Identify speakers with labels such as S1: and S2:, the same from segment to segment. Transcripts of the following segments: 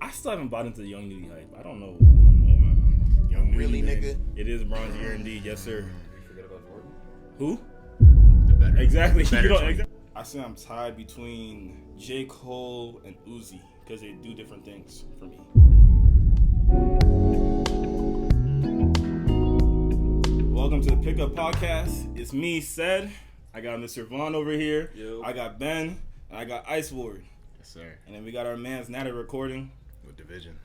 S1: I still haven't bought into the Young Nudie hype. I don't know, man.
S2: Young
S3: Really,
S2: man.
S3: nigga?
S1: It is bronze year indeed, yes sir.
S4: Did you forget about Jordan?
S1: Who?
S2: The better.
S1: Exactly.
S2: Better
S1: You know,
S2: choice.
S1: exactly. I say I'm tied between J. Cole and Uzi because they do different things for me. Welcome to the Pickup Podcast. It's me, Ced. I got Mr. Vaughn over here.
S4: Yo.
S1: I got Ben. And I got Ice Ward.
S2: Yes, sir.
S1: And then we got our man's Nata recording.
S2: With Division.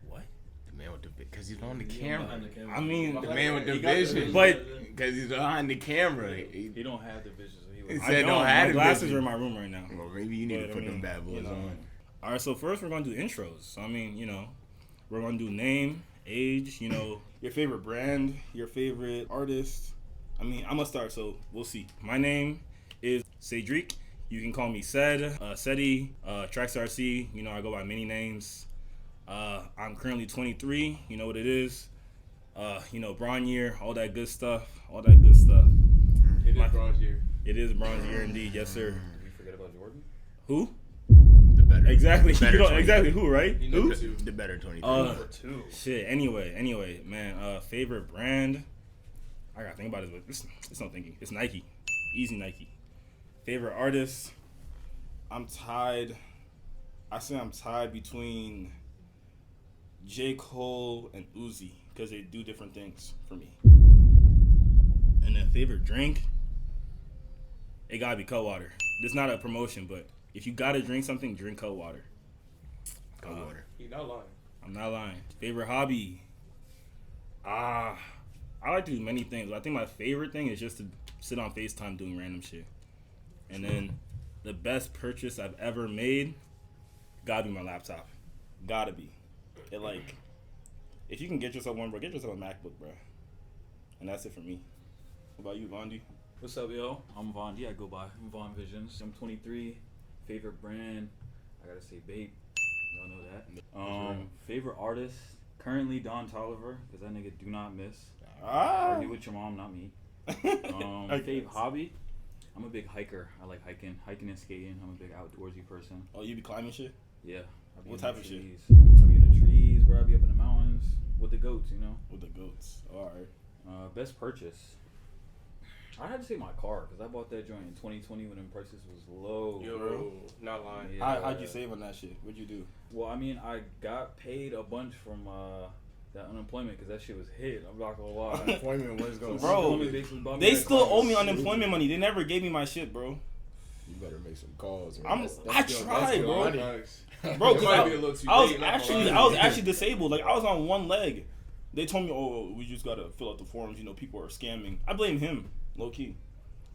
S1: What?
S2: The man with the because he's on the camera.
S1: I mean,
S2: The man with
S4: He
S2: the
S4: got the
S2: vision.
S4: vision.
S1: But
S2: Because he's behind the camera.
S4: He don't have the vision, so he
S2: He
S4: was.
S1: I
S2: said
S1: don't.
S2: don't have
S1: My
S2: the
S1: glasses
S2: vision.
S1: are in my room right now.
S2: Well, maybe you need
S1: But,
S2: to put them bad boys on.
S1: All right, so first we're going to do intros. So, I mean, we're going to do name, age, your favorite brand, your favorite artist. I mean, I'm going to start, so we'll see. My name is Cedric. You can call me Ced, Cedi, Trackstar C. I go by many names. I'm currently 23. You know what it is. Bronze year, all that good stuff.
S4: It is bronze year.
S1: It is bronze year indeed, yes, sir.
S4: Did you forget about Jordan?
S1: Who?
S2: The better.
S1: Exactly.
S2: The better 23.
S1: Exactly who, right?
S4: He
S1: Who?
S4: knows too.
S2: The better 23.
S4: Number 2.
S1: Shit. Anyway, man. Favorite brand? I gotta think about it. It's not thinking. It's Nike. Easy Nike. Favorite artist? I'm tied. I say I'm tied between J. Cole and Uzi because they do different things for me. And then favorite drink? It gotta be cold water. This is not a promotion, but if you gotta drink something, drink cold water.
S2: Cold water.
S4: He not lying.
S1: I'm not lying. Favorite hobby? I like to do many things. But I think my favorite thing is just to sit on FaceTime doing random shit. And then the best purchase I've ever made, gotta be my laptop. Gotta be. If you can get yourself one, bro, get yourself a MacBook, bro. And that's it for me. What about you, Vondi?
S4: What's up, yo? I'm Vaughn D. I go by Vaughn Visions. I'm 23. Favorite brand? I gotta say Bape. Y'all know that. Favorite artist? Currently Don Toliver, because that nigga do not miss. Argue with your mom, not me. Fave hobby? I'm a big hiker. I like hiking and skating. I'm a big outdoorsy person.
S1: Oh, you be climbing shit?
S4: Yeah. I be
S1: What
S4: in
S1: type
S4: the
S1: of shit?
S4: trees. I be in the trees, bro. I be up in the mountains with the goats,
S1: With the goats. All right.
S4: Best purchase. I had to say my car because I bought that joint in 2020 when the prices was low.
S1: Bro.
S3: Not lying.
S4: Yeah.
S1: How'd you save on that shit? What'd you do?
S4: Well, I mean, I got paid a bunch from that unemployment because that shit was hit. I'm not gonna lie.
S2: Unemployment was going
S1: Bro,
S4: Unemployment basically bought me
S1: They
S4: that
S1: still
S4: car.
S1: owe me unemployment money. They never gave me my shit, bro.
S2: You better make some calls.
S1: I tried, bro. Bro,
S3: It
S1: because
S3: might be a little too
S1: I was
S3: late, not gonna
S1: actually
S3: lie.
S1: I was actually disabled. Like I was on one leg. They told me, "Oh, we just gotta fill out the forms." People are scamming. I blame him, low key,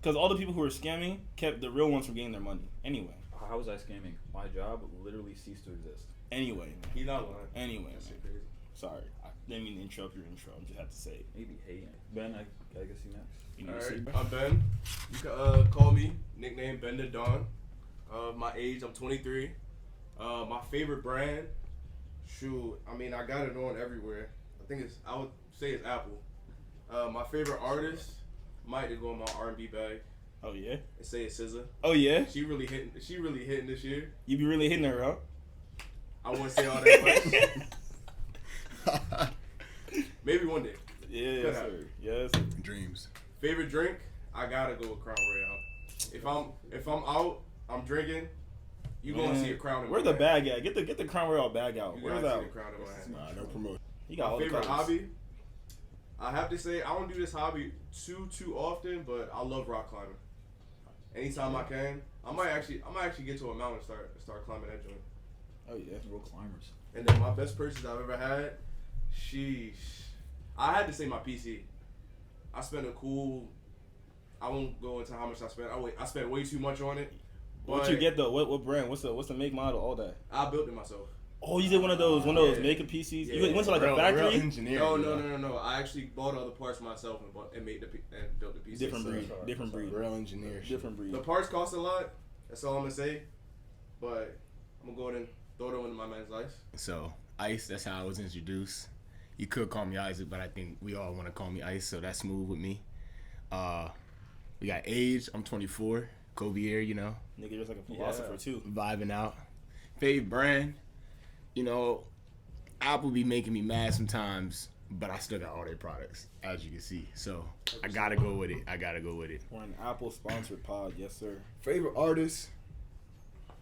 S1: because all the people who were scamming kept the real ones from getting their money. Anyway,
S4: How was I scamming? My job literally ceased to exist.
S1: anyway,
S3: He not lying.
S1: anyway.
S3: That's
S1: Man.
S3: crazy.
S1: Sorry, I didn't mean to interrupt your intro. I just had to say it.
S4: Maybe hating. Ben, I guess you next.
S1: You know,
S3: Alright, I'm Ben. You can call me nickname Ben the Don. My age, I'm 23. My favorite brand, shoot, I mean I got it on everywhere. I would say it's Apple. My favorite artist might just go in my R&B bag
S1: Oh yeah.
S3: and say it's SZA.
S1: Oh yeah.
S3: She really hitting this year.
S1: You be really hitting her, huh?
S3: I wouldn't say all that much. Maybe one day.
S1: Yes,
S3: Could
S1: sir.
S3: happen.
S1: Yes.
S2: Dreams.
S3: Favorite drink, I gotta go with Crown Royale. If I'm out, I'm drinking. You gonna
S1: Man,
S3: see a Crown in
S1: where's
S3: my
S1: the
S3: hand.
S1: bag at? Get the Crown Royal bag out.
S3: You
S1: Where's
S3: gotta
S1: that?
S3: see the Crown in my hand.
S2: Nah, no promotion.
S1: You got
S3: My
S1: all the
S3: favorite
S1: colors.
S3: hobby, I have to say I don't do this hobby too often, but I love rock climbing. Anytime I can, I might actually get to a mountain and start climbing that joint.
S1: Oh yeah.
S4: Real climbers.
S3: And then my best purchase I've ever had, sheesh, I had to say my PC. I spent I won't go into how much I spent. I spent way too much on it.
S1: What
S3: but
S1: you get though? What brand? What's the make, model, all that?
S3: I built it myself.
S1: Oh, you did one of those
S3: Yeah.
S1: makeup PCs.
S3: Yeah.
S1: You went to like
S2: Real
S1: a factory.
S2: engineer.
S3: No. I actually bought all the parts myself and built the PC.
S1: Different
S3: So,
S1: breed. Different breed.
S2: Real engineer. shit.
S1: Different breed.
S3: The parts cost a lot. That's all I'm gonna say. But I'm gonna go ahead and throw them into my man's life.
S2: So, Ice, that's how I was introduced. You could call me Isaac, but I think we all want to call me Ice, so that's smooth with me. We got age, I'm 24. Kobe Air,
S1: Nigga, just like a philosopher too.
S2: vibing out. Fave brand, you know, Apple be making me mad sometimes, but I still got all their products, as you can see. So I gotta go with it.
S1: We're an Apple sponsored pod, yes sir.
S2: Favorite artist?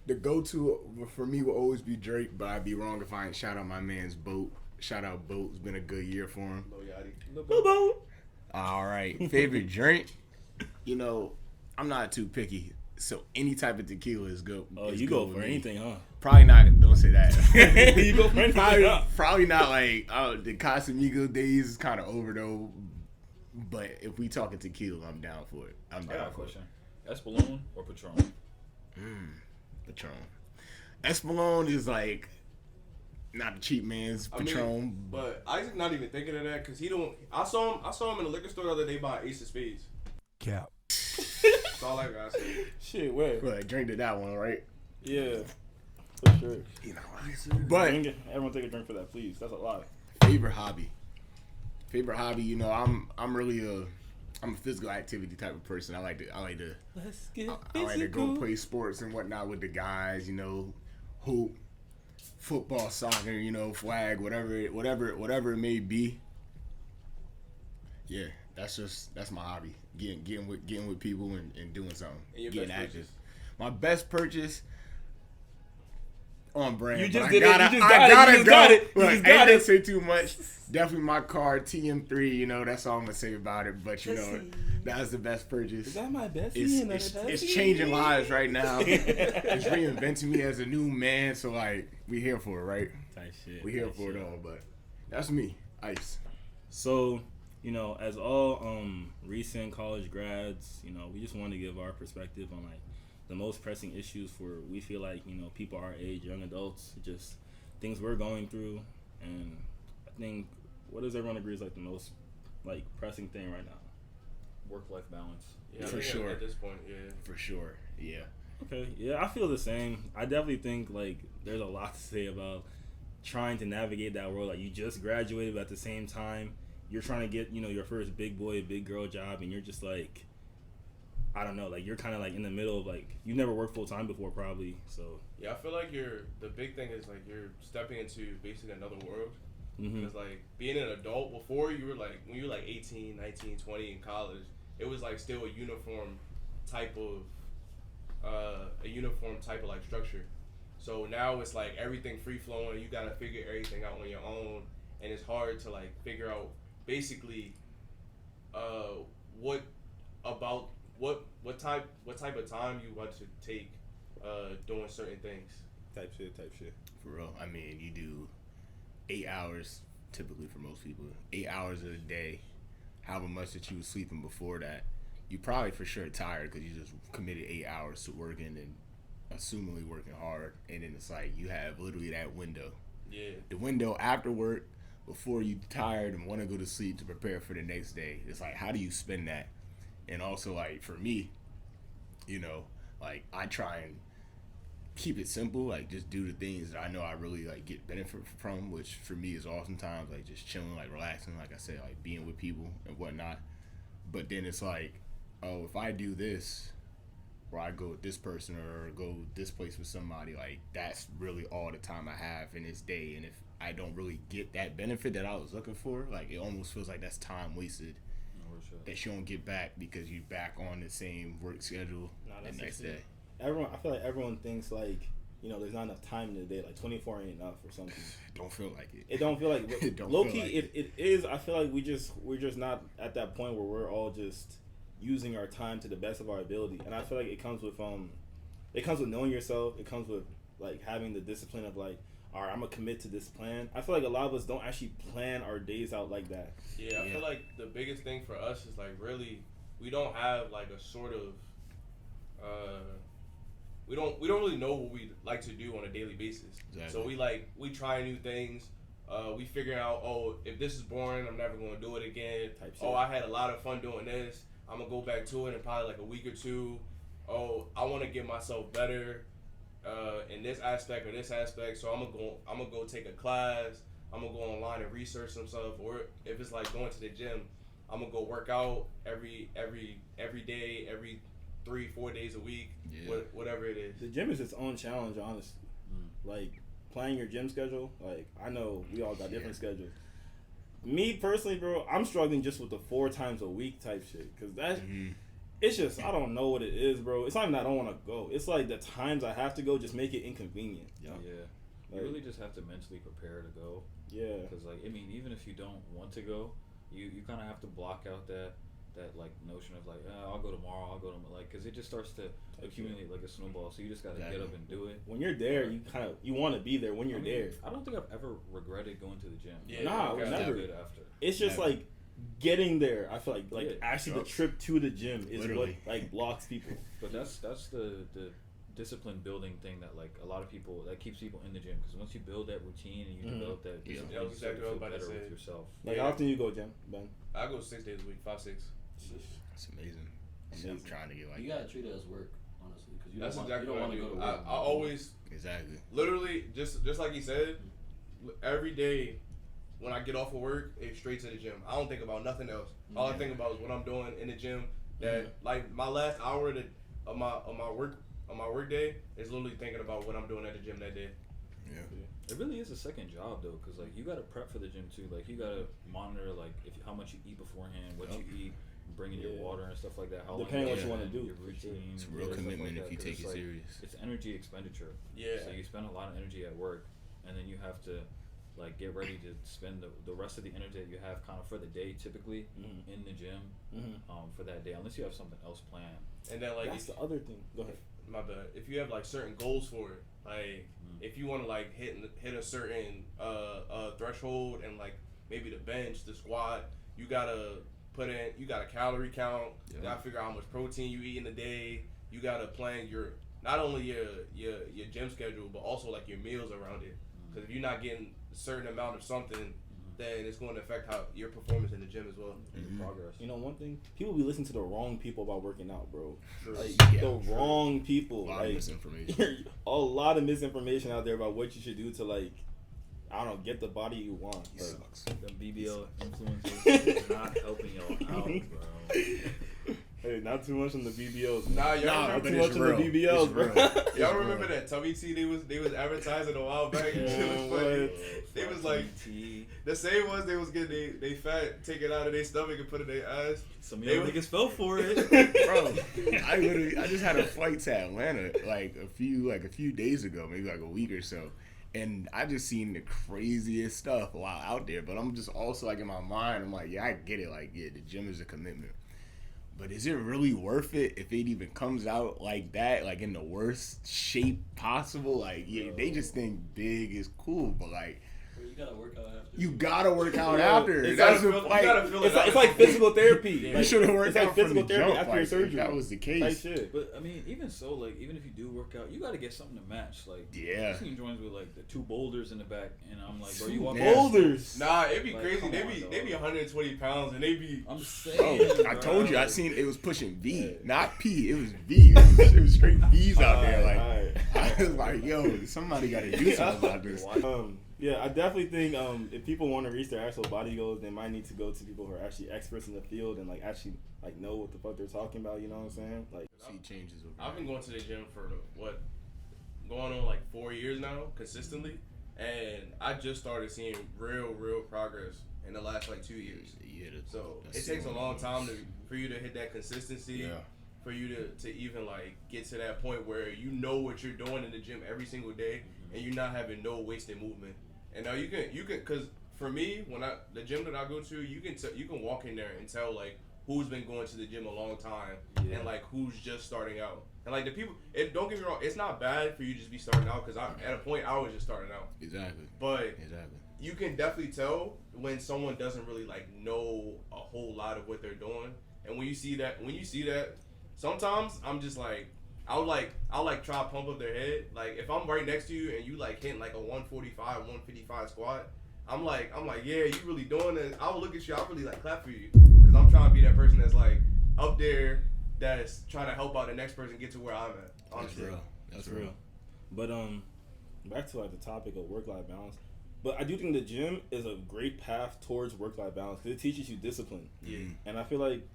S2: The go-to for me will always be Drake, but I'd be wrong if I ain't shout out my man's Boat. Shout out Boat. It's been a good year for him.
S3: Lil Yachty.
S2: All right. Favorite drink? You know, I'm not too picky, so any type of tequila is good.
S1: Oh,
S2: is
S1: you
S2: good
S1: go
S2: with
S1: for
S2: me.
S1: anything, huh?
S2: Probably not. Don't say that.
S1: You go for anything, huh?
S2: Probably not like the Casamigo days is kind of over though. But if we talking tequila, I'm down for it. I'm
S4: I
S2: down
S4: got a
S2: for
S4: question. Espolón or Patron?
S2: Patron. Espolón is like not the cheap man's
S3: I mean,
S2: Patron.
S3: but Isaac not even thinking of that because he don't. I saw him in the liquor store the other day buying Ace of Spades.
S5: Cap.
S3: That's all I gotta say.
S1: Shit, where?
S2: But drink to that one, right?
S1: Yeah, for sure.
S2: You know, but
S1: Drink it. Everyone take a drink for that, please. That's a lot.
S2: favorite hobby, you know, I'm really I'm a physical activity type of person. I like to
S1: Let's get
S2: I like to go play sports and whatnot with the guys, you know, hoop, football, soccer, you know, flag, whatever it may be. Yeah, that's my hobby. Getting with people and doing something.
S3: And your
S2: getting
S3: best
S2: active.
S3: purchase?
S2: My best purchase on brand.
S1: You
S2: but
S1: just
S2: I
S1: did it.
S2: gotta,
S1: You just
S2: I
S1: got it.
S2: gotta
S1: You just
S2: go.
S1: got it. You
S2: Look,
S1: just
S2: I ain't
S1: got
S2: gonna
S1: it.
S2: say too much. Definitely my car TM3. You know, that's all I'm gonna say about it. But you know, that's the best purchase.
S1: Is that my bestie?
S2: It's changing lives right now. It's reinventing me as a new man. So like, we here for it, right?
S1: Type shit.
S2: We here
S1: type
S2: for
S1: shit.
S2: it all. But that's me, Ice.
S1: So, you know, as all recent college grads, you know, we just want to give our perspective on like the most pressing issues for we feel like, you know, people our age, young adults, just things we're going through. And I think what does everyone agree is like the most like pressing thing right now?
S4: Work-life balance.
S3: Yeah, I
S2: For
S3: think
S2: sure.
S3: At this point, yeah.
S2: For sure. Yeah.
S1: Okay, yeah, I feel the same. I definitely think like there's a lot to say about trying to navigate that world. Like you just graduated, but at the same time, you're trying to get, you know, your first big boy, big girl job, and you're just like, I don't know, like you're kind of like in the middle of like you've never worked full time before, probably. So
S3: Yeah, I feel like the big thing is like you're stepping into basically another world.
S1: mhm.
S3: Because like being an adult before you were like when you were like 18, 19, 20 in college, it was like still a uniform type of like structure. So now it's like everything free flowing. You gotta figure everything out on your own, and it's hard to like figure out basically what type of time you want to take doing certain things.
S1: Type shit.
S2: For real. I mean, you do 8 hours typically for most people. 8 hours of a day. However much that you was sleeping before that, you probably for sure tired because you just committed 8 hours to working and assumingly working hard. And then it's like you have literally that window.
S3: Yeah.
S2: The window after work before you tired and want to go to sleep to prepare for the next day. It's like, how do you spend that? And also, like, for me, you know, like, I try and keep it simple, like, just do the things that I know I really, like, get benefit from, which for me is oftentimes, like, just chilling, like, relaxing, like I said, like, being with people and whatnot. But then it's like, oh, if I do this, or I go with this person or go this place with somebody, like, that's really all the time I have in this day. And if I don't really get that benefit that I was looking for, like, it almost feels like that's time wasted that you don't get back because you back on the same work schedule the next day.
S1: I feel like everyone thinks like, you know, there's not enough time in the day. Like 24 ain't enough or something.
S2: Don't feel like it.
S1: It don't feel like
S2: It don't
S1: low
S2: feel
S1: key.
S2: like
S1: It is. I feel like we're just not at that point where we're all just using our time to the best of our ability. And I feel like it comes with knowing yourself. It comes with like having the discipline of like, all right, I'm gonna commit to this plan. I feel like a lot of us don't actually plan our days out like that.
S3: Yeah, I feel like the biggest thing for us is like really we don't have like a sort of we don't really know what we like to do on a daily basis.
S2: Exactly.
S3: So we try new things. We figure out, oh, if this is boring, I'm never gonna do it again.
S1: Type shit.
S3: Oh, I had a lot of fun doing this. I'm gonna go back to it in probably like a week or two. Oh, I want to get myself better in this aspect or this aspect. So I'm gonna go take a class. I'm gonna go online and research some stuff. Or if it's like going to the gym, I'm gonna go work out every day, every 3-4 days a week,
S2: Yeah.
S3: whatever it is.
S1: The gym is its own challenge, honestly. Like planning your gym schedule, like I know we all got different schedules. Me personally, bro, I'm struggling just with the 4 times a week type shit because that's it's just I don't know what it is, bro. It's not even that I don't want to go. It's like the times I have to go just make it inconvenient.
S4: Yeah.
S1: Like,
S4: You really just have to mentally prepare to go.
S1: Yeah.
S4: Because like I mean, even if you don't want to go, you kind of have to block out that like notion of like I'll go tomorrow, like because it just starts to accumulate like a snowball. So you just gotta get up and do it.
S1: When you're there, you want to be there when you're there.
S4: I don't think I've ever regretted going to the gym.
S3: Yeah,
S1: Nah,
S3: okay.
S1: never.
S4: Good after.
S1: It's just
S2: Never.
S1: like getting there. I feel like
S4: Yeah.
S1: actually the
S2: Yup.
S1: trip to the gym is
S2: Literally.
S1: what like blocks people.
S4: But that's the discipline building thing that like a lot of people that keeps people in the gym because once you build that routine and you develop that
S2: Yeah.
S4: discipline,
S3: Yeah,
S4: you
S3: that's
S4: start
S3: exactly
S4: to
S3: what I was
S4: feel
S3: about to
S4: better
S3: say.
S4: with yourself.
S1: Like
S3: Yeah.
S1: how often you go, Jen? Ben?
S3: I go 6 days a week, 5, 6.
S2: It's amazing. I'm trying to get like
S5: You gotta treat it as work, honestly, because you
S3: That's
S5: don't
S3: exactly
S5: want
S3: what I
S5: to
S3: do.
S5: go to work.
S3: I always,
S2: exactly.
S3: literally, just like he said, every day when I get off of work, it's straight to the gym. I don't think about nothing else. All I think about is what I'm doing in the gym. That like my last hour of my work day is literally thinking about what I'm doing at the gym that day.
S2: Yeah.
S4: It really is a second job though, because like you gotta prep for the gym too. Like you gotta monitor like how much you eat beforehand, what you eat, bringing your
S1: Yeah.
S4: water and stuff like that. How
S1: Depending
S4: long
S1: what you wanna
S4: spend,
S1: do,
S4: your
S1: for sure.
S4: routine.
S2: It's a real
S4: stuff like
S2: commitment
S4: that,
S2: if you
S4: 'cause
S2: take
S4: it's
S2: it
S4: like,
S2: serious.
S4: It's energy expenditure.
S3: Yeah.
S4: So you spend a lot of energy at work, and then you have to like get ready to spend the rest of the energy that you have kind of for the day, typically in the gym, for that day, unless you have something else planned.
S3: And then like
S1: That's the other thing. Go ahead.
S3: my bad. If you have like certain goals for it, like if you want to like hit a certain threshold and like maybe the bench, the squat, you gotta you got a calorie count. You gotta figure out how much protein you eat in a day. You gotta plan your not only your gym schedule but also like your meals around it. Because if you're not getting a certain amount of something, then it's going to affect how your performance in the gym as well.
S4: Your progress.
S1: You know one thing? People be listening to the wrong people about working out, bro. Like
S2: Yeah,
S1: the
S2: true.
S1: wrong people.
S2: A lot of
S1: Like
S2: misinformation.
S1: a lot of misinformation out there about what you should do to like I don't know, get the body you want.
S2: He
S1: Like,
S2: sucks.
S4: The BBL influencers is not helping y'all out, bro.
S1: hey, not too much on the BBLs.
S3: Nah, y'all
S2: Nah,
S1: Not
S3: remember,
S2: but
S1: too
S2: it's
S1: much on the
S2: real.
S1: BBLs,
S2: It's
S1: bro.
S2: real.
S3: y'all
S2: It's
S3: remember
S2: real.
S3: that Tummy Tea they was advertising a while back?
S1: Yeah,
S3: It was funny.
S1: what?
S3: They was like
S4: T.
S3: the same ones they was getting they fat, take it out of their stomach and put it in their ass.
S4: Some of
S3: They
S4: y'all
S3: were-
S4: niggas fell for it.
S2: Bro, I just had a flight to Atlanta like a few days ago, maybe like a week or so. And I just seen the craziest stuff while out there. But I'm just also like in my mind, I'm like, yeah, I get it. Like, yeah, the gym is a commitment. But is it really worth it if it even comes out like that, like in the worst shape possible? Like, yeah, they just think big is cool, but like,
S5: You gotta work out after.
S2: you gotta work out
S1: Yeah,
S2: after.
S1: it's
S2: That's
S3: like-
S2: the
S3: you
S2: like.
S3: gotta feel
S1: It's like physical therapy.
S3: Yeah.
S2: You should have worked
S1: it's like
S2: out from
S1: physical
S2: the
S1: therapy
S2: jump.
S1: after
S2: Like,
S1: your
S2: if
S1: surgery.
S2: that was the
S1: Type
S2: case.
S1: shit.
S4: But I mean, even so, like even if you do work out, you got to get something to match. Like
S2: Yeah.
S4: I've seen joints with like the 2 boulders in the back, and I'm like, bro, you
S2: Two
S4: walk
S1: Boulders.
S3: Nah, it'd be
S4: Like,
S3: crazy.
S4: come
S3: They
S4: on,
S3: be
S4: dog.
S3: 120 pounds and they be
S4: I'm
S2: Bro,
S4: saying,
S2: I
S4: bro.
S2: told you, I seen it was pushing V, not P. It was V. It was straight V's out there. Like
S1: Alright.
S2: I was like, yo, somebody got to do something about this.
S1: Yeah, I definitely think if people want to reach their actual body goals, they might need to go to people who are actually experts in the field and like actually like know what the fuck they're talking about. You know what I'm saying? Like,
S2: See changes over.
S3: I've been going to the gym for going on like 4 years now consistently, and I just started seeing real progress in the last like 2 years.
S2: Yeah,
S3: So
S2: that's
S3: it takes a
S2: it.
S3: long time for you to hit that consistency.
S2: Yeah.
S3: For you to even like get to that point where you know what you're doing in the gym every single day, and you're not having no wasted movement. And now you can because for me the gym that I go to, you can walk in there and tell like who's been going to the gym a long time and like who's just starting out. And like the people, don't get me wrong, it's not bad for you to just be starting out because at a point I was just starting out.
S2: Exactly.
S3: But
S2: Exactly.
S3: you can definitely tell when someone doesn't really like know a whole lot of what they're doing. And when you see that, sometimes I'm just like, I'll try to pump up their head. Like if I'm right next to you and you like hitting like a 145, 155 squat, I'm like, yeah, you really doing it. I'll look at you, I'll really like clap for you because I'm trying to be that person that's like up there, that's trying to help out the next person get to where I'm at.
S2: That's
S3: Honestly.
S2: real. That's
S1: real.
S2: real.
S1: But back to like the topic of work-life balance. But I do think the gym is a great path towards work-life balance because it teaches you discipline.
S3: Yeah.
S1: And I feel like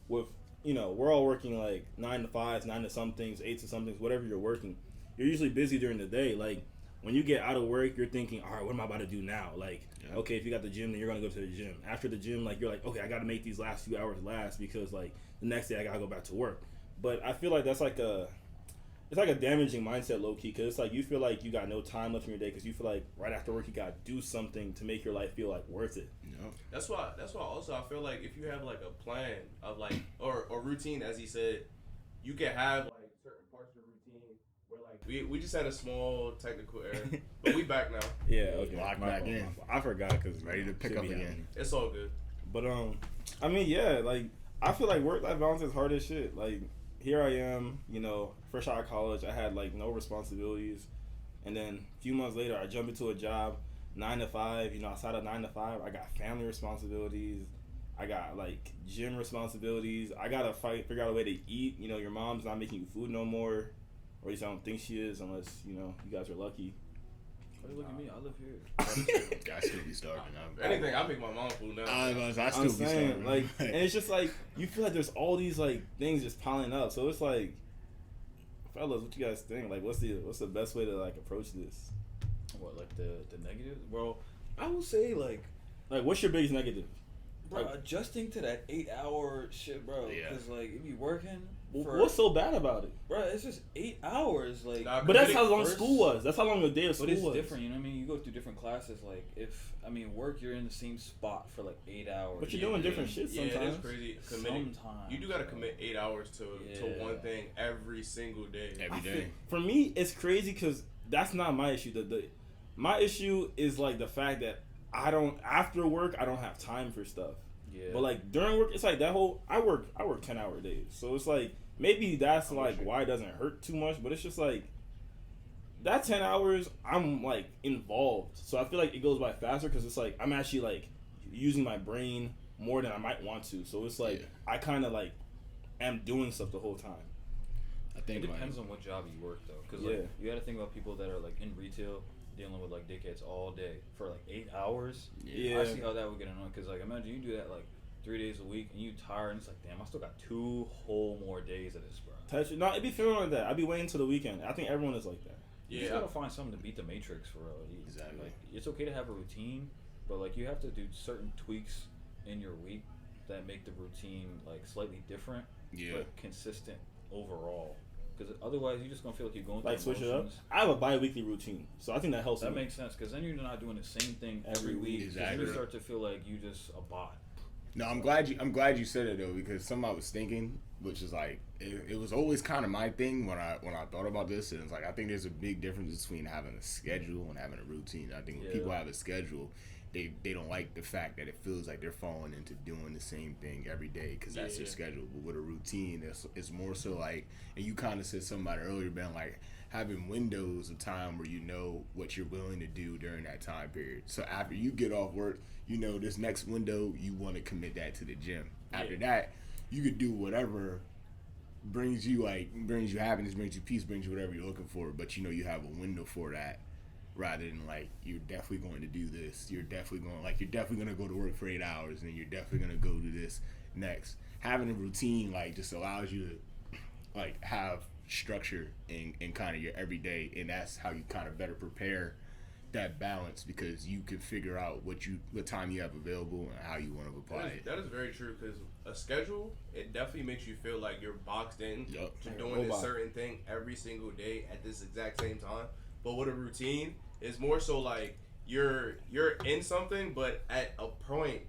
S1: with we're all working like 9 to 5s, 9 to some things, 8 to some things, whatever you're working. You're usually busy during the day. Like when you get out of work, you're thinking, all right, what am I about to do now? Like,
S2: Yeah.
S1: okay, if you got the gym, then you're gonna go to the gym. After the gym, like you're like, okay, I gotta make these last few hours last because like the next day I gotta go back to work. But I feel like that's like it's like a damaging mindset, low key, because it's like you feel like you got no time left in your day because you feel like right after work you gotta do something to make your life feel like worth it.
S2: You know?
S3: That's why also I feel like if you have like a plan of like or routine, as he said, you can have like certain parts of the routine where like we just had a small technical error, but we back now.
S1: Yeah, okay.
S2: Lock
S1: My
S2: back
S1: fault,
S2: in.
S1: my fault. I forgot because
S2: Ready to pick up again.
S3: It's all good.
S1: But I mean, yeah, like I feel like work-life balance is hard as shit. Like here I am, you know, fresh out of college, I had like no responsibilities, and then a few months later, I jump into a job, 9 to 5. You know, outside of 9 to 5, I got family responsibilities, I got like gym responsibilities. I gotta figure out a way to eat. You know, your mom's not making you food no more, or at least I don't think she is, unless you know you guys are lucky.
S4: Why you look at me? I live here.
S2: I still be starving.
S3: If anything, I make my mom food now.
S2: I still
S1: I'm
S2: be
S1: saying,
S2: starving.
S1: like, and it's just like you feel like there's all these like things just piling up. So it's like, fellas, what you guys think? Like, what's the best way to like approach this?
S4: What, like the negatives? Well, I will say like,
S1: What's your biggest negative?
S4: bro,
S1: Like-
S4: adjusting to that 8-hour shit, bro.
S2: Yeah.
S4: Because like, if you working for,
S1: What's so bad about it?
S4: bro, it's just 8 hours. Like,
S3: Nah,
S1: But that's how long
S4: first-
S1: school was. That's how long a day of school
S4: but it's
S1: was.
S4: different, you know what I mean? You go through different classes. Like, work, you're in the same spot for like 8 hours.
S1: But you're doing different shit
S3: Yeah,
S1: sometimes.
S3: it is crazy. Committing.
S4: Sometimes.
S3: You do gotta commit 8 hours to
S4: Yeah.
S3: one thing every single day.
S2: Every
S1: I
S2: day.
S1: feel- for me, it's crazy because that's not my issue. My issue is like the fact that after work I don't have time for stuff.
S4: Yeah.
S1: But like during work, it's like that whole I work 10-hour days, so it's like maybe that's like why it doesn't hurt too much. But it's just like that 10 hours I'm like involved, so I feel like it goes by faster because it's like I'm actually like using my brain more than I might want to. So it's like
S2: Yeah.
S1: I kind of like am doing stuff the whole time.
S2: I
S4: It
S2: think
S4: depends on what job you work though, because
S1: Yeah.
S4: like you got to think about people that are like in retail dealing with like dickheads all day for like 8 hours.
S1: Yeah.
S4: I see how that would get annoying. Because like imagine you do that like 3 days a week and you tired and it's like, damn, I still got 2 whole more days of this, bro.
S1: Touch it. No, it'd be feeling like that. I'd be waiting till the weekend. I think everyone is like that.
S4: You just gotta find something to beat the matrix for real.
S2: Exactly.
S4: Like it's okay to have a routine, but like you have to do certain tweaks in your week that make the routine like slightly different,
S2: Yeah.
S4: but consistent overall. Because otherwise, you're just gonna feel like you're going
S1: Like
S4: through
S1: switch it up.
S4: motions.
S1: I have a bi-weekly routine, so I think that helps
S4: That
S1: me.
S4: makes sense because then you're not doing the same thing every
S1: Every
S4: week.
S1: week.
S4: 'Cause then
S2: Exactly.
S4: you start to feel like you just a bot.
S2: No, I'm glad you said it though, because something I was thinking, which is like it was always kind of my thing when I thought about this, and it's like I think there's a big difference between having a schedule and having a routine. I think when
S4: Yeah.
S2: people have a schedule, they don't like the fact that it feels like they're falling into doing the same thing every day because that's their
S3: Yeah.
S2: schedule. But with a routine, it's more so like, and you kind of said something about it earlier, Ben, like having windows of time where you know what you're willing to do during that time period. So after you get off work, you know this next window you want to commit that to the gym. After that, you could do whatever brings you happiness, brings you peace, brings you whatever you're looking for. But you know you have a window for that, rather than like you're definitely going to do this. You're definitely going to go to work for 8 hours, and then you're definitely going to go do this next. Having a routine like just allows you to like have structure in kind of your everyday, and that's how you kind of better prepare that balance because you can figure out what time you have available and how you want to apply it.
S3: That is very true because a schedule, it definitely makes you feel like you're boxed in
S2: Yup.
S3: to
S1: Like a
S3: doing this
S1: robot.
S3: certain thing every single day at this exact same time. But with a routine, it's more so like you're in something, but at a point,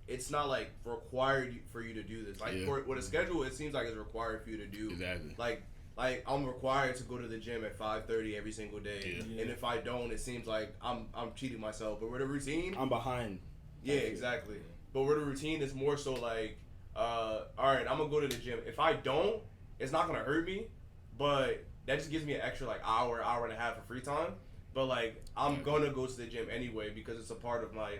S3: it's not like required for you to do this. Like
S2: Yeah.
S3: with a schedule, it seems like it's required for you to do.
S2: Exactly.
S3: Like I'm required to go to the gym at 5:30 every single day,
S2: Yeah.
S3: and if I don't, it seems like I'm cheating myself. But with a routine,
S1: I'm behind.
S3: yeah, exactly. But with a routine, it's more so like, all right, I'm gonna go to the gym. If I don't, it's not gonna hurt me, but that just gives me an extra like hour and a half of free time. But like, I'm gonna go to the gym anyway because it's a part of my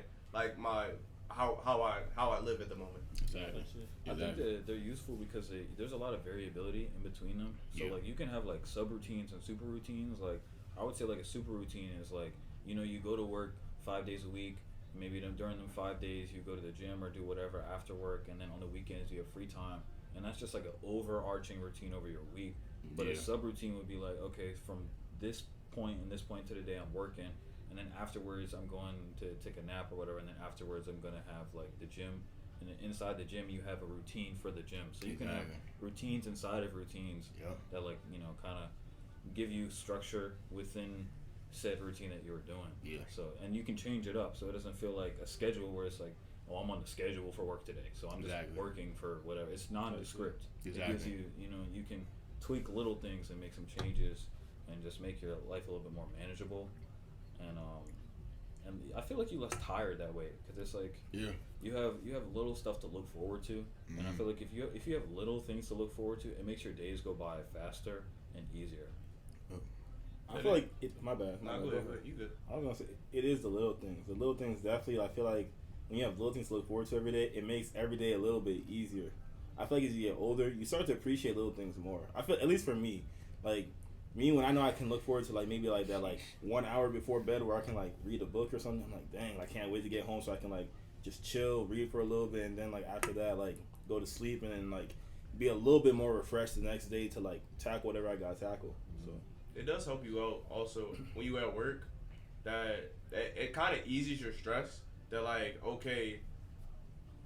S3: how I live at the moment.
S2: Exactly.
S4: I think that they're useful because there's a lot of variability in between them. So
S2: Yeah.
S4: like you can have like sub routines and super routines. Like I would say like a super routine is like, you know, you go to work 5 days a week. Maybe during them 5 days you go to the gym or do whatever after work, and then on the weekends you have free time. And that's just like an overarching routine over your week. But a
S2: Yeah.
S4: sub routine would be like, okay, from this point and this point to the day I'm working, and then afterwards I'm going to take a nap or whatever, and then afterwards I'm gonna have like the gym, and then inside the gym you have a routine for the gym, so you can have routines inside of routines that like kind of give you structure within said routine that you were doing.
S2: Yeah.
S4: So and you can change it up so it doesn't feel like a schedule where it's like, oh, I'm on the schedule for work today, so I'm just working for whatever. It's nondescript. Exactly. It gives you, you can tweak little things and make some changes and just make your life a little bit more manageable. And I feel like you're less tired that way because it's like you have little stuff to look forward to, and I feel like if you have little things to look forward to, it makes your days go by faster and easier.
S1: I feel like my bad.
S3: Nah, go ahead. You good?
S1: I was gonna say it is the little things. The little things definitely. I feel like when you have little things to look forward to every day, it makes every day a little bit easier. I feel like as you get older, you start to appreciate little things more. I feel, at least for me, like me when I know I can look forward to like maybe like that like 1 hour before bed where I can like read a book or something. I'm like, dang, I can't wait to get home so I can like just chill, read for a little bit, and then like after that like go to sleep and then like be a little bit more refreshed the next day to like tackle whatever I got to tackle. So
S3: it does help you out also when you at work. That it kind of eases your stress. That like, okay,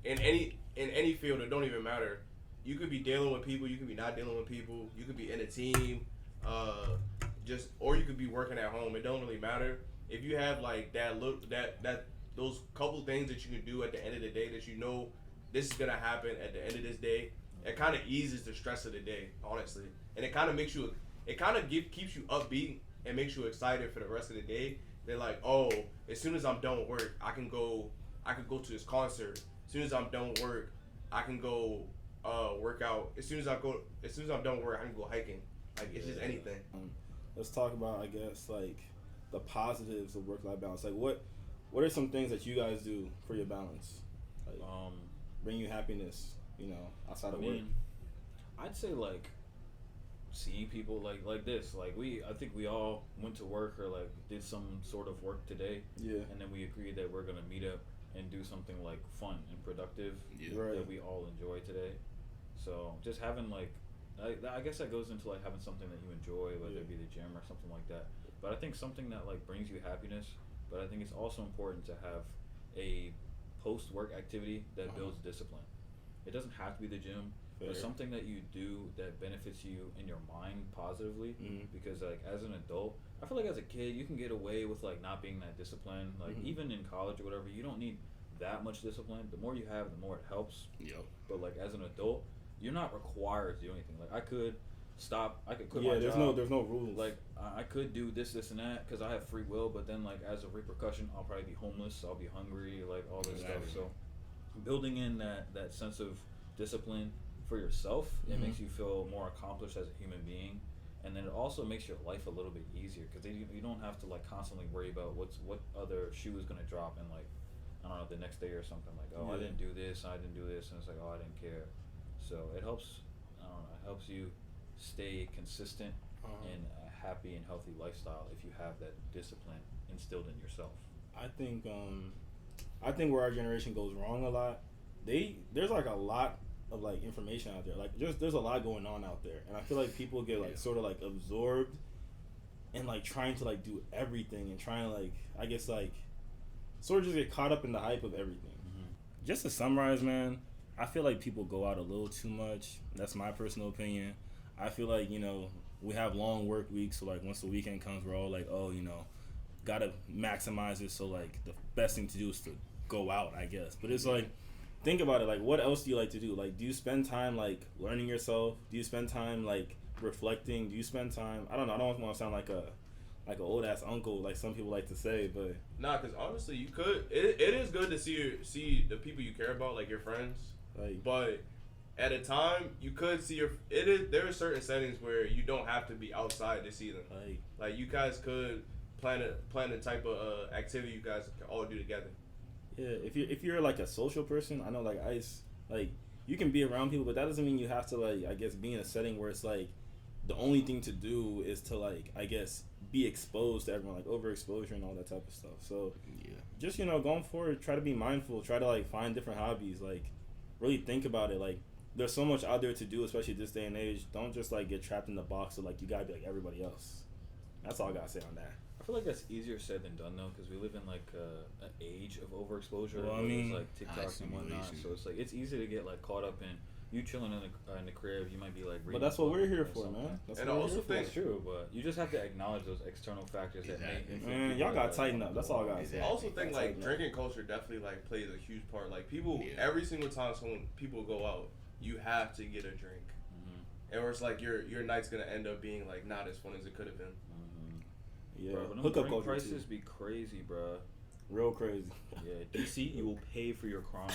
S3: in any field, it don't even matter. You could be dealing with people, you could be not dealing with people, you could be in a team, or you could be working at home. It don't really matter if you have like that those couple things that you can do at the end of the day that you know this is gonna happen at the end of this day. It kind of eases the stress of the day, honestly, and it kind of makes you, keeps you upbeat and makes you excited for the rest of the day. They're like, oh, as soon as I'm done with work, I can go to this concert. As soon as I'm done with work, I can go work out. As soon as I'm done with work, I can go hiking. Like it's just anything.
S1: Let's talk about, I guess, like the positives of work-life balance. Like what are some things that you guys do for your balance? Like bring you happiness, outside of work.
S4: I'd say like seeing people like this. Like I think we all went to work or like did some sort of work today.
S1: Yeah. And
S4: then we agreed that we're gonna meet up and do something like fun and productive that we all enjoy today. So just having like, I guess that goes into like having something that you enjoy, whether it be the gym or something like that. But I think something that like brings you happiness. But I think it's also important to have a post-work activity that builds discipline. It doesn't have to be the gym. But something that you do that benefits you in your mind positively, because like as an adult, I feel like as a kid you can get away with like not being that disciplined. Like even in college or whatever, you don't need that much discipline. The more you have, the more it helps.
S2: Yep.
S4: But like as an adult, you're not required to do anything. Like I could quit my
S1: there's
S4: job.
S1: There's no rules.
S4: Like I could do this and that because I have free will. But then like as a repercussion, I'll probably be homeless. I'll be hungry. Like all this stuff. So building in that sense of discipline for yourself, it makes you feel more accomplished as a human being, and then it also makes your life a little bit easier because you don't have to like constantly worry about what other shoe is gonna drop in like I don't know the next day or something like I didn't do this, and it's like I didn't care. So it helps. I don't know. It helps you stay consistent in a happy and healthy lifestyle if you have that discipline instilled in yourself.
S1: I think where our generation goes wrong a lot, there's like a lot of like information out there. Like there's a lot going on out there, and I feel like people get like sort of like absorbed and like trying to like do everything and trying to like I guess like sort of just get caught up in the hype of everything. Just to summarize, man, I feel like people go out a little too much. That's my personal opinion. I feel like we have long work weeks, so like once the weekend comes, we're all like, oh, gotta maximize it. So like the best thing to do is to go out, I guess. But it's like, think about it. Like, what else do you like to do? Like, do you spend time like learning yourself? Do you spend time like reflecting? Do you spend time? I don't know. I don't want to sound like an old ass uncle, like some people like to say, but
S3: nah, because honestly, you could. It is good to see the people you care about, like your friends.
S1: Like,
S3: but at a time, you could see there are certain settings where you don't have to be outside to see them. Like you guys could plan a type of activity you guys can all do together.
S1: Yeah, if you're like a social person, I know like you can be around people, but that doesn't mean you have to like I guess be in a setting where it's like the only thing to do is to like I guess be exposed to everyone, like overexposure and all that type of stuff. So just going forward, try to be mindful, try to like find different hobbies, like really think about it. Like there's so much out there to do, especially this day and age. Don't just like get trapped in the box of like you gotta be like everybody else. That's all I gotta say on that.
S4: I feel like that's easier said than done though, because we live in like an age of overexposure.
S1: Well, I
S4: where
S1: mean,
S4: there's like TikTok and whatnot,
S2: simulation.
S4: so it's like it's easy to get like caught up in you chilling in the crib. You might be like,
S1: But
S4: reading
S1: that's
S4: a
S1: what
S4: book
S1: we're here
S4: or
S1: for,
S4: something.
S1: man. That's
S3: And
S1: what
S3: I
S1: we're
S3: also
S1: here for.
S3: think-
S4: That's true, but you just have to acknowledge those external factors that may
S2: Exactly.
S4: influence
S1: Man,
S4: people
S1: y'all gotta
S4: that
S1: tighten
S4: don't
S1: up. That's
S4: go
S1: all I
S4: on.
S1: gotta say.
S3: I also think
S1: That's
S3: like
S1: like-
S3: drinking culture definitely like plays a huge part. Like people,
S2: Yeah.
S3: every single time people go out, you have to get a drink,
S4: Mhm.
S3: and or it's like your night's gonna end up being like not as fun as it could have been.
S4: Mhm.
S1: Yeah,
S4: Bro, when them
S1: hookup
S4: drink
S1: culture
S4: prices
S1: too.
S4: be crazy, bro.
S1: Real crazy.
S4: Yeah, DC, you will pay for your crimes.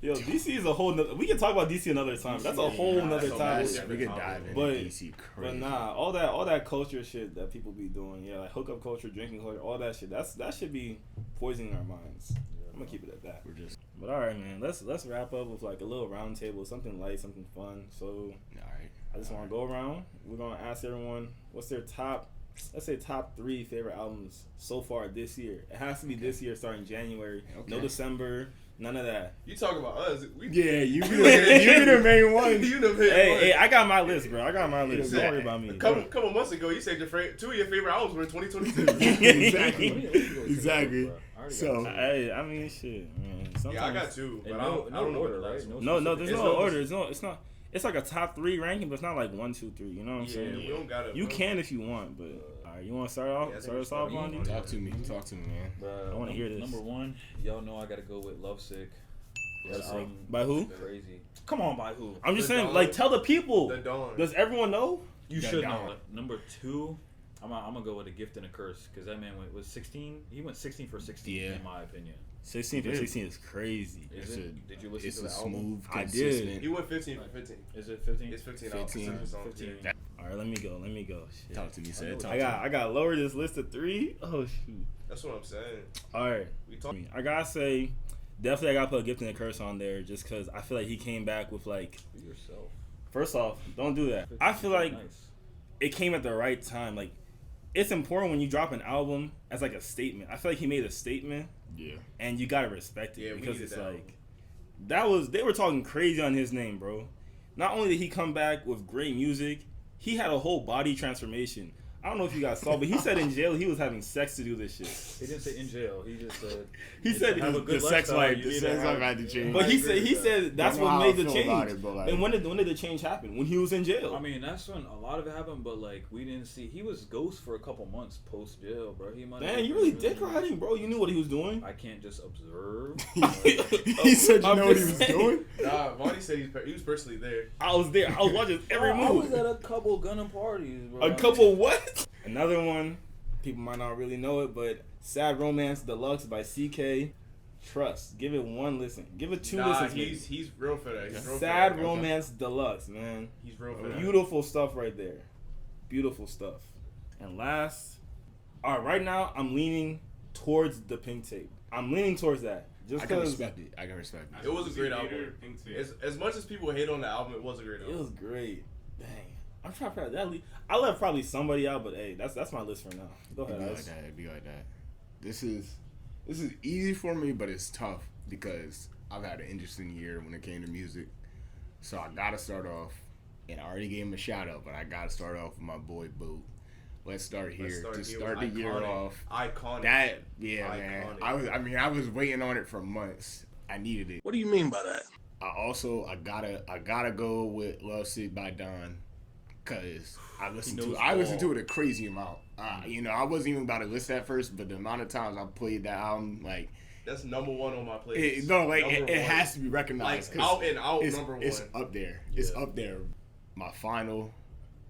S1: Yo, DC is a whole nother. We can talk about DC another time. That's a whole
S3: Nah,
S1: nother
S3: that's a
S1: topic.
S3: whole
S2: We could dive into
S1: But-
S2: DC crazy.
S1: But nah, all that culture shit that people be doing, yeah, like hookup culture, drinking culture, all that shit. That should be poisoning our minds. I'm gonna keep it at that.
S2: We're just
S1: But all right, man. Let's wrap up with like a little round table, something light, something fun. So
S2: all right.
S1: I just want to go around. We're gonna ask everyone what's their top, let's say top 3 favorite albums so far this year. It has to be this year, starting January. No
S2: Okay.
S1: December, none of that.
S3: You talk about us. We,
S2: Yeah, you be the main one.
S3: you the main
S1: Hey,
S3: one.
S1: hey, I got my list, bro. I got my list. Don't
S2: Yeah.
S1: worry about me.
S3: A couple months ago, you said 2 of your favorite albums were in 2022.
S2: Exactly.
S4: Let me go take a look,
S2: Exactly.
S4: bro. I already
S2: So-
S4: got
S1: Hey, I mean, shit, man. Sometimes,
S3: Yeah, I got 2, but
S4: And
S3: I don't know
S4: no
S3: what
S4: order,
S3: the last
S4: right?
S3: one.
S1: no, there's
S3: It's
S1: no
S3: no-
S1: order. It's not. It's like a top 3 ranking, but it's not like 1, 2, 3. You know what I'm
S3: Yeah,
S1: saying?
S3: we don't gotta.
S1: You can if you want, but all right, you want to start off?
S3: Yeah, I think
S1: start
S3: we
S1: us off,
S3: start
S1: Bondi?
S3: off.
S2: Talk to me, man.
S4: Bruh,
S1: I wanna hear this.
S4: Number 1, y'all know I gotta go with Lovesick. That
S1: Lovesick.
S4: album
S1: By who?
S4: is Crazy. Come on, by who?
S1: I'm just
S3: The
S1: saying,
S3: Dawn.
S1: like, tell the people.
S3: The Dawn.
S1: Does everyone know?
S4: You
S2: That
S4: should
S2: down.
S4: know. Number 2, I'm gonna go with A Gift and a Curse because that man was 16. He went 16 for 16
S2: Yeah.
S4: in my opinion.
S1: 16 for
S2: Dude.
S1: 16 is crazy.
S4: Is
S2: It's
S4: it?
S2: a-
S4: Did you listen
S2: It's
S4: to
S2: a
S4: the album?
S2: smooth,
S1: I did.
S2: consistent.
S3: He went 15 for 15.
S4: Is it 15?
S3: It's 15.
S2: 15.
S3: 15 songs.
S4: 15.
S3: Yeah.
S1: All right, let me go. Shit.
S2: Talk to me, said. Talk
S1: I got lower this list to 3. Oh shoot.
S3: That's what I'm saying.
S1: All right.
S3: We talk.
S1: I gotta say, definitely I gotta put a Gift and a Curse on there just because I feel like he came back with like.
S4: For yourself.
S1: First off, don't do that. I feel like
S4: Nice.
S1: it came at the right time. Like, it's important when you drop an album as like a statement. I feel like he made a statement,
S2: Yeah.
S1: and you gotta respect it
S3: Yeah, we
S1: because
S3: needed
S1: it's
S3: that
S1: like they were talking crazy on his name, bro. Not only did he come back with great music, he had a whole body transformation. I don't know if you guys saw, but he said in jail he was having sex to do this shit.
S4: He didn't say in jail. He just said.
S1: He said
S4: have a
S2: the
S4: good
S2: sex
S4: lifestyle,
S2: life,
S4: you
S2: the
S4: need
S2: sex
S4: to
S2: life
S4: have-
S2: had to change.
S1: But
S3: I
S1: he
S3: agree
S1: said
S3: with that.
S1: that's
S2: I know
S1: what
S2: how
S1: made
S2: I
S1: the
S2: feel
S1: change.
S2: about it, but, like-
S1: And when did the change happen? When he was in jail.
S4: I mean, that's when a lot of it happened, but like we didn't see. He was ghost for a couple months post jail, bro. He might.
S1: Man, you really dick riding, bro. You knew what he was doing.
S4: I can't just observe.
S2: He said, "You
S1: I'm
S2: know what he
S1: just
S2: was
S1: saying.
S2: doing."
S3: Nah, Vonnie said he was personally there.
S1: I was there. I was watching every
S4: I was
S1: move.
S4: at a couple Gunna parties, bro.
S1: A couple what? Another one. People might not really know it, but Sad Romance Deluxe by CK. Trust. Give it 1 listen. Give it 2
S3: Nah,
S1: listens. maybe.
S3: he's real for that. He's real
S1: Sad
S3: for that.
S1: Romance Deluxe, man.
S3: He's real for that.
S1: Beautiful stuff right there. Beautiful stuff. And last, all right, right now I'm leaning towards the Pink Tape. I'm leaning towards that. Just
S2: I can
S1: because
S2: respect it. I can respect it.
S3: It was a great album. As much as people hate on the album, it was a great
S1: it
S3: album.
S1: was great. Dang. I'm trying to that. I left probably somebody out, but hey, that's my list for now. Go
S2: It'd
S1: ahead,
S2: be like
S1: Ice.
S2: that. It'd be like that. This is easy for me, but it's tough because I've had an interesting year when it came to music. So I gotta start off, and I already gave him a shout out, but I gotta start off with my boy Boo. Let's start here. To start the year off.
S3: Iconic.
S2: That man.
S3: Iconic.
S2: I was waiting on it for months. I needed it.
S5: What do you mean by that?
S2: I gotta go with Love Sick by Don. Cause I listened
S4: knows
S2: to
S4: all.
S2: it a crazy amount. I wasn't even about to listen at first, but the amount of times I played that album, like
S3: That's number 1 on my playlist.
S2: it
S3: Number
S2: it
S3: one.
S2: has to be recognized.
S3: Like,
S2: 'cause
S3: out and out,
S2: it's,
S3: number 1.
S2: It's up there. It's
S4: Yeah.
S2: up there. My final,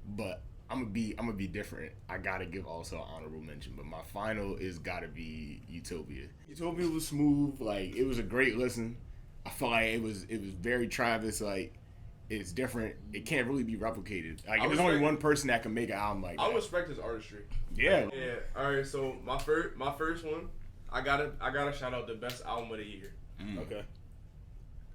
S2: but I'm gonna be different. I gotta give also an honorable mention, but my final is gotta be Utopia. Utopia was smooth. Like, it was a great listen. I felt like it was very Travis. Like, it's different. It can't really be replicated. Like,
S3: I
S2: there's only
S3: respect-
S2: one person that can make an album like
S3: I
S2: that.
S3: respect his artistry.
S2: Yeah.
S3: Yeah. All right. So my first one, I gotta shout out the best album of the year.
S1: Okay.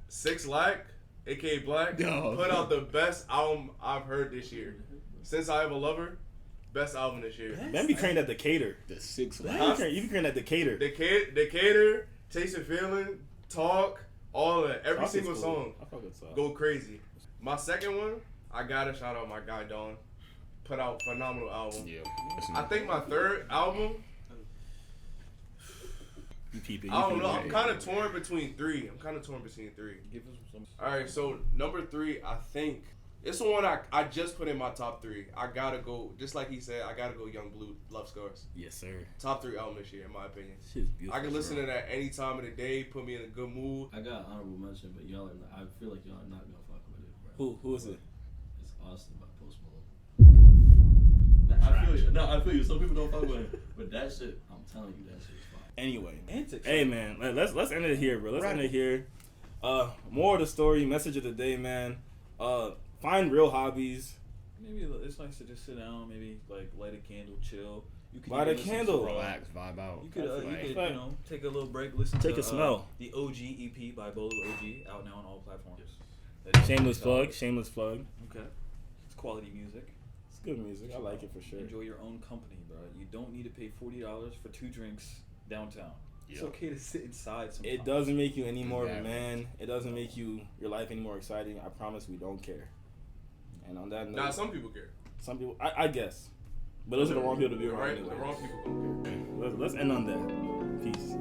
S3: 6 Lack, aka Black,
S2: Yo.
S3: put out the best album I've heard this year. Since I Have a Lover, best album this year.
S1: Man be trained at Decatur.
S2: The six.
S1: Man, you be trained at Decatur.
S3: Decatur, Taste of Feeling, Talk, all that. Every
S1: Talk is
S3: single
S1: cool.
S3: song.
S1: I fuck with Talk.
S3: Go crazy. My second one, I gotta shout out my guy Don. put out phenomenal album.
S2: Yeah.
S3: I think my third album,
S1: You peep it.
S3: I don't
S1: peep
S3: know.
S1: it.
S3: I'm kind of torn between three.
S4: Give us some.
S3: All right, so number 3, I think it's the one I just put in my top 3. I gotta go, just like he said, I gotta go Young Blue, Love Scars.
S1: Yes, sir.
S3: Top 3 album this year, in my opinion.
S1: Shit's beautiful.
S3: I can listen
S1: bro.
S3: to that any time of the day, put me in a good mood.
S5: I got honorable mention, but y'all are not, I feel like y'all are not gonna fuck with it, bro.
S1: Who is it?
S5: It's Austin by Post Malone. I feel you. No, I feel you. Some people don't fuck with it, but that shit, I'm telling you, that shit is fire.
S1: Anyway,
S4: Antics.
S1: hey man, let's end it here, bro. Let's end it here. More of the story, message of the day, man. Find real hobbies.
S4: Maybe it's nice to just sit down, maybe like light a candle, chill. You could
S1: Light a
S4: even listen
S1: candle.
S4: to,
S2: Relax, vibe out.
S4: You could,
S1: Like-
S4: you know, take a little break, listen
S1: Take
S4: to
S1: a smell.
S4: the OG EP by Bolo OG, out now on all platforms.
S1: Shameless plug. Shameless plug.
S4: Okay. It's quality music.
S1: It's good music. I like it for sure.
S4: Enjoy your own company, bro. You don't need to pay $40 for 2 drinks downtown. It's
S2: Yeah.
S4: okay to sit inside sometimes.
S1: It doesn't make you any more of a
S2: Exactly.
S1: man. It doesn't make your life any more exciting. I promise we don't care. And on that note,
S3: Nah, some people care.
S1: some people, I guess. But those are the wrong people to be around
S3: Right?
S1: anyway.
S3: The wrong people don't care.
S1: Let's end on that. Peace.